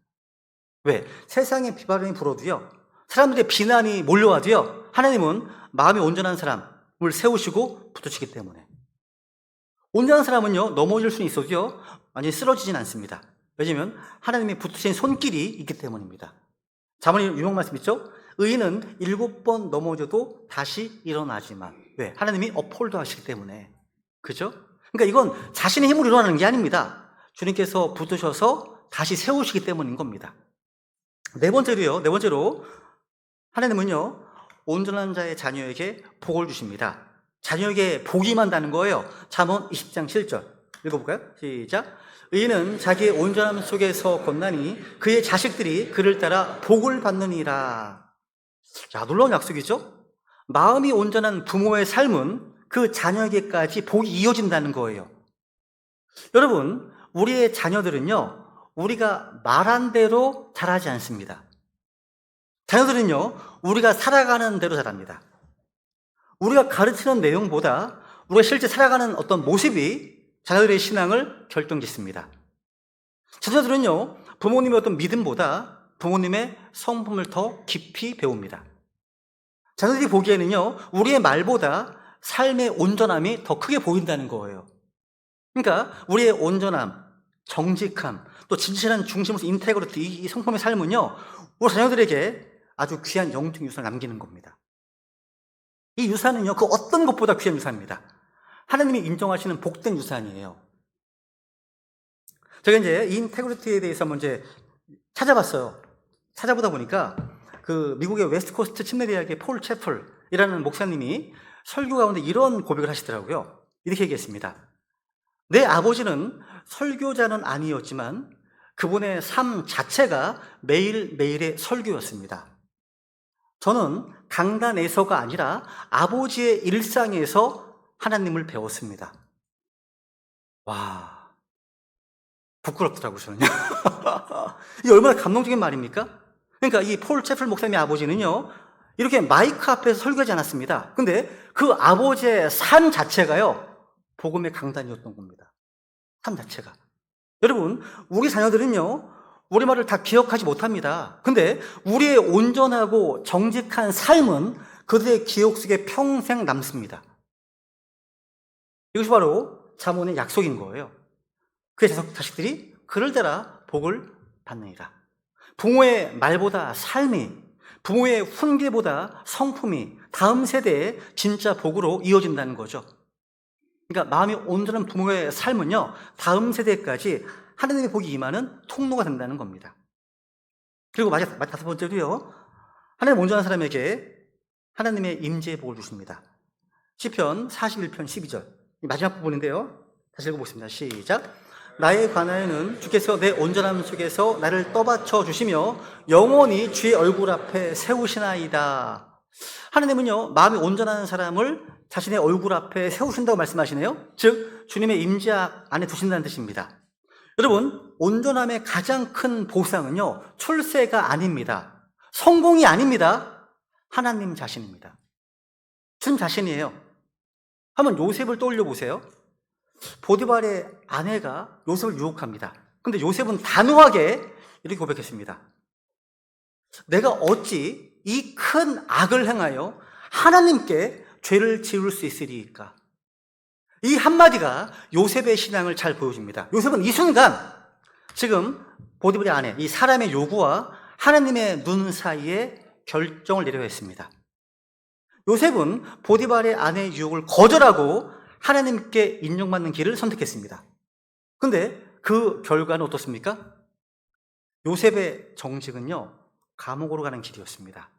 왜? 세상에 비바람이 불어도요, 사람들의 비난이 몰려와도요, 하나님은 마음이 온전한 사람을 세우시고 붙으시기 때문에. 온전한 사람은요, 넘어질 수는 있어도요, 완전히 쓰러지진 않습니다. 왜냐하면 하나님이 붙으신 손길이 있기 때문입니다. 자문의 유명 말씀 있죠? 의인은 7번 넘어져도 다시 일어나지만. 왜? 하나님이 업홀드 하시기 때문에. 그죠? 그러니까 이건 자신의 힘으로 일어나는 게 아닙니다. 주님께서 붙으셔서 다시 세우시기 때문인 겁니다. 네 번째로 하나님은요, 온전한 자의 자녀에게 복을 주십니다. 자녀에게 복이 임한다는 거예요. 잠언 20장 7절 읽어볼까요? 시작. 의인은 자기의 온전함 속에서 건나니 그의 자식들이 그를 따라 복을 받느니라. 자, 놀라운 약속이죠? 마음이 온전한 부모의 삶은 그 자녀에게까지 복이 이어진다는 거예요. 여러분, 우리의 자녀들은요, 우리가 말한 대로 자라지 않습니다. 자녀들은요, 우리가 살아가는 대로 자랍니다. 우리가 가르치는 내용보다 우리가 실제 살아가는 어떤 모습이 자녀들의 신앙을 결정짓습니다. 자녀들은요, 부모님의 어떤 믿음보다 부모님의 성품을 더 깊이 배웁니다. 자녀들이 보기에는요, 우리의 말보다 삶의 온전함이 더 크게 보인다는 거예요. 그러니까 우리의 온전함, 정직함, 또 진실한 중심으로서 인테그리티, 이 성품의 삶은요, 우리 자녀들에게 아주 귀한 영적 유산을 남기는 겁니다. 이 유산은요, 그 어떤 것보다 귀한 유산입니다. 하나님이 인정하시는 복된 유산이에요. 제가 이제 이 인테그리티에 대해서 한번 이제 찾아봤어요. 찾아보다 보니까 그 미국의 웨스트코스트 침례대학의 폴 채플이라는 목사님이 설교 가운데 이런 고백을 하시더라고요. 이렇게 얘기했습니다. 내 아버지는 설교자는 아니었지만 그분의 삶 자체가 매일매일의 설교였습니다. 저는 강단에서가 아니라 아버지의 일상에서 하나님을 배웠습니다. 와, 부끄럽더라고요, 저는요. 이게 얼마나 감동적인 말입니까? 그러니까 이 폴 채플 목사님의 아버지는요, 이렇게 마이크 앞에서 설교하지 않았습니다. 근데 그 아버지의 삶 자체가요, 복음의 강단이었던 겁니다. 삶 자체가. 여러분, 우리 자녀들은요, 우리말을 다 기억하지 못합니다. 근데 우리의 온전하고 정직한 삶은 그들의 기억 속에 평생 남습니다. 이것이 바로 잠언의 약속인 거예요. 그의 자식들이 그를 따라 복을 받느니라. 부모의 말보다 삶이, 부모의 훈계보다 성품이 다음 세대에 진짜 복으로 이어진다는 거죠. 그러니까 마음이 온전한 부모의 삶은요, 다음 세대까지 하나님의 복이 임하는 통로가 된다는 겁니다. 그리고 다섯 번째로요, 하나님 온전한 사람에게 하나님의 임재의 복을 주십니다. 시편 41편 12절 마지막 부분인데요, 다시 읽어보겠습니다. 시작. 나에 관하여는 주께서 내 온전함 속에서 나를 떠받쳐 주시며 영원히 주의 얼굴 앞에 세우시나이다. 하나님은요, 마음이 온전한 사람을 자신의 얼굴 앞에 세우신다고 말씀하시네요. 즉 주님의 임재 안에 두신다는 뜻입니다. 여러분, 온전함의 가장 큰 보상은요, 출세가 아닙니다. 성공이 아닙니다. 하나님 자신입니다. 주님 자신이에요. 한번 요셉을 떠올려 보세요. 보디발의 아내가 요셉을 유혹합니다. 근데 요셉은 단호하게 이렇게 고백했습니다. 내가 어찌 이 큰 악을 행하여 하나님께 죄를 지을 수 있으리까? 이 한마디가 요셉의 신앙을 잘 보여줍니다. 요셉은 이 순간 지금 보디발의 아내, 이 사람의 요구와 하나님의 눈 사이에 결정을 내려야 했습니다. 요셉은 보디발의 아내의 유혹을 거절하고 하나님께 인정받는 길을 선택했습니다. 근데 그 결과는 어떻습니까? 요셉의 정직은요, 감옥으로 가는 길이었습니다.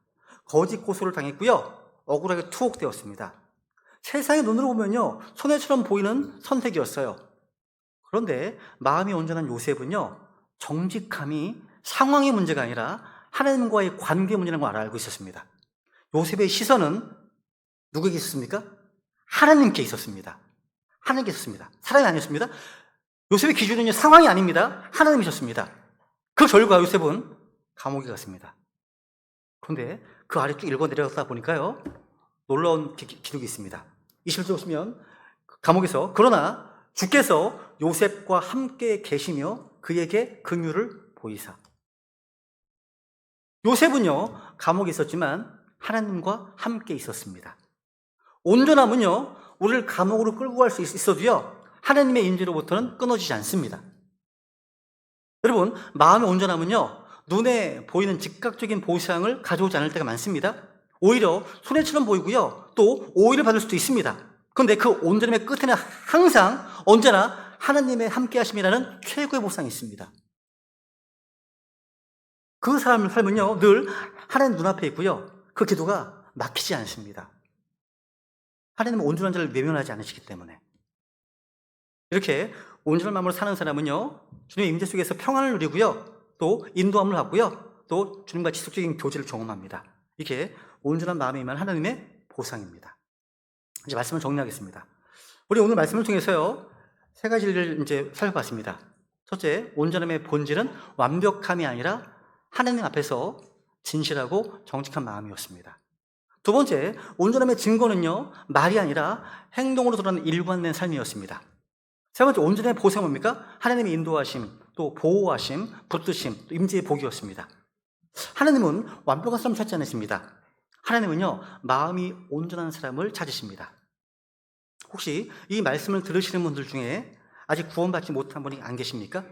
거짓 고소를 당했고요, 억울하게 투옥되었습니다. 세상의 눈으로 보면요, 손해처럼 보이는 선택이었어요. 그런데 마음이 온전한 요셉은요, 정직함이 상황의 문제가 아니라 하나님과의 관계 문제라는 걸 알고 있었습니다. 요셉의 시선은 누구에게 있었습니까? 하나님께 있었습니다. 하나님께 있었습니다. 사람이 아니었습니다. 요셉의 기준은요, 상황이 아닙니다. 하나님이셨습니다. 그 결과 요셉은 감옥에 갔습니다. 그런데 그 아래 쭉 읽어 내려가다 보니까요, 놀라운 기록이 있습니다. 20절 보시면 감옥에서 그러나 주께서 요셉과 함께 계시며 그에게 긍휼을 보이사. 요셉은요, 감옥에 있었지만 하나님과 함께 있었습니다. 온전함은요, 우리를 감옥으로 끌고 갈 수 있어도요, 하나님의 인지로부터는 끊어지지 않습니다. 여러분, 마음의 온전함은요, 눈에 보이는 즉각적인 보상을 가져오지 않을 때가 많습니다. 오히려 손해처럼 보이고요, 또 오해를 받을 수도 있습니다. 그런데 그 온전함의 끝에는 항상 언제나 하나님의 함께 하심이라는 최고의 보상이 있습니다. 그 사람의 삶은요, 늘 하나님 눈앞에 있고요, 그 기도가 막히지 않습니다. 하나님은 온전한 자를 외면하지 않으시기 때문에. 이렇게 온전한 마음으로 사는 사람은요, 주님의 임재 속에서 평안을 누리고요, 또 인도함을 받고요, 또 주님과 지속적인 교제를 경험합니다. 이게 온전한 마음에 임한 하나님의 보상입니다. 이제 말씀을 정리하겠습니다. 우리 오늘 말씀을 통해서요, 세 가지를 이제 살펴봤습니다. 첫째, 온전함의 본질은 완벽함이 아니라 하나님 앞에서 진실하고 정직한 마음이었습니다. 두 번째, 온전함의 증거는요, 말이 아니라 행동으로 드러나는 일관된 삶이었습니다. 세 번째, 온전함의 보상은 뭡니까? 하나님의 인도하심, 또 보호하심, 붙드심, 또 임재의 복이었습니다. 하나님은 완벽한 사람을 찾지 않으십니다. 하나님은요, 마음이 온전한 사람을 찾으십니다. 혹시 이 말씀을 들으시는 분들 중에 아직 구원받지 못한 분이 안 계십니까?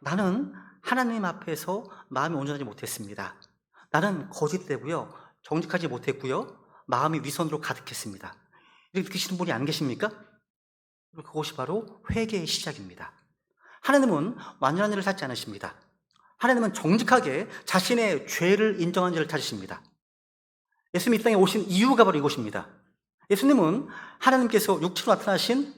나는 하나님 앞에서 마음이 온전하지 못했습니다. 나는 거짓되고요, 정직하지 못했고요, 마음이 위선으로 가득했습니다. 이렇게 느끼시는 분이 안 계십니까? 그것이 바로 회개의 시작입니다. 하나님은 완전한 일을 찾지 않으십니다. 하나님은 정직하게 자신의 죄를 인정한 자를 찾으십니다. 예수님이 이 땅에 오신 이유가 바로 이것입니다. 예수님은 하나님께서 육체로 나타나신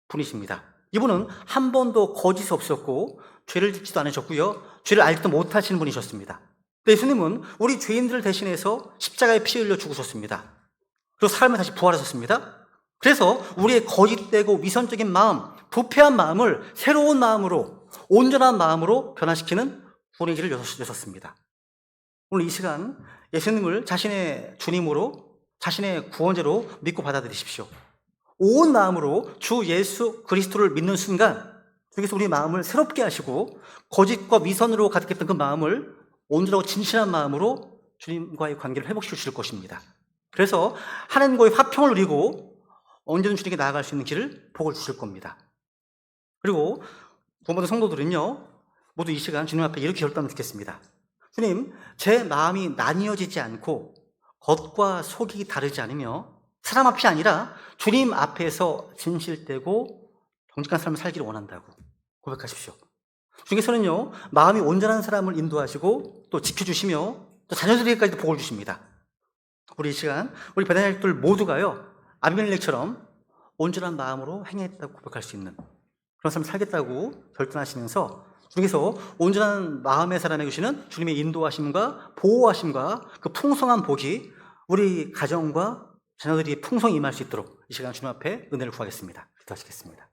분이십니다. 이분은 한 번도 거짓이 없었고 죄를 짓지도 않으셨고요, 죄를 알지도 못하시는 분이셨습니다. 예수님은 우리 죄인들을 대신해서 십자가에 피 흘려 죽으셨습니다. 그리고 사람을 다시 부활하셨습니다. 그래서 우리의 거짓되고 위선적인 마음, 부패한 마음을 새로운 마음으로, 온전한 마음으로 변화시키는 구원의 길을 여셨습니다. 오늘 이 시간 예수님을 자신의 주님으로, 자신의 구원자로 믿고 받아들이십시오. 온 마음으로 주 예수 그리스도를 믿는 순간 주께서 우리 마음을 새롭게 하시고 거짓과 위선으로 가득했던 그 마음을 온전하고 진실한 마음으로 주님과의 관계를 회복시켜 주실 것입니다. 그래서 하나님과의 화평을 누리고 언제든 주님께 나아갈 수 있는 길을 복을 주실 겁니다. 그리고 구원받은 성도들은요, 모두 이 시간 주님 앞에 이렇게 결단을 듣겠습니다. 주님, 제 마음이 나뉘어지지 않고 겉과 속이 다르지 않으며 사람 앞이 아니라 주님 앞에서 진실되고 정직한 삶을 살기를 원한다고 고백하십시오. 주님께서는요, 마음이 온전한 사람을 인도하시고 또 지켜주시며 또 자녀들에게까지도 복을 주십니다. 우리 이 시간 우리 베드로들 모두가요, 아비멜렉처럼 온전한 마음으로 행했다고 고백할 수 있는 그런 삶을 살겠다고 결단하시면서 주님께서 온전한 마음의 사람에게 주시는 주님의 인도하심과 보호하심과 그 풍성한 복이 우리 가정과 자녀들이 풍성히 임할 수 있도록 이 시간 주님 앞에 은혜를 구하겠습니다. 기도하시겠습니다.